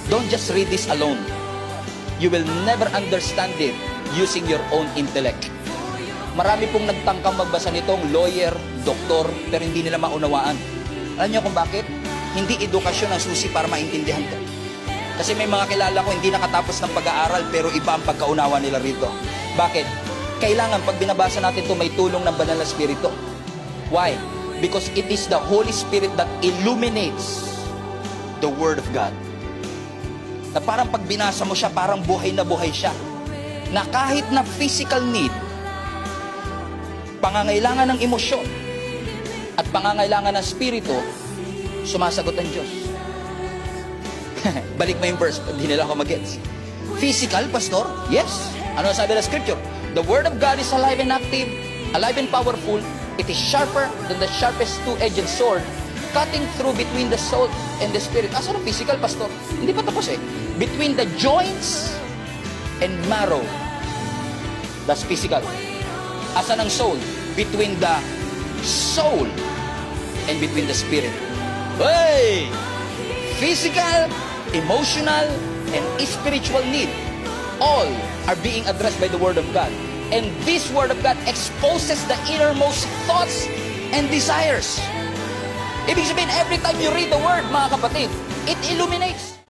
Don't just read this alone. You will never understand it using your own intellect. Marami pong nagtangkang magbasa nitong lawyer, doktor, pero hindi nila maunawaan. Alam niyo kung bakit? Hindi edukasyon ang susi para maintindihan ka. Kasi may mga kilala ko hindi nakatapos ng pag-aaral pero iba ang pagkaunawa nila rito. Bakit? Kailangan pag binabasa natin ito may tulong ng Banal na Espiritu. Why? Because it is the Holy Spirit that illuminates the Word of God. Na parang pag binasa mo siya, parang buhay na buhay siya. Na kahit na physical need, pangangailangan ng emosyon, at pangangailangan ng spirito, sumasagot ang Diyos. Balik mo yung verse, hindi nila ako mag-gets. Physical, pastor? Yes. Ano sabi ng scripture? The word of God is alive and active, alive and powerful. It is sharper than the sharpest two-edged sword, cutting through between the soul and the spirit. Asa ng physical, pastor? Hindi pa tapos eh. Between the joints and marrow. That's physical. Asa ng soul? Between the soul and between the spirit. Hey! Physical, emotional, and spiritual need, all are being addressed by the Word of God. And this Word of God exposes the innermost thoughts and desires. Ibig sabihin, every time you read the Word, mga kapatid, it illuminates.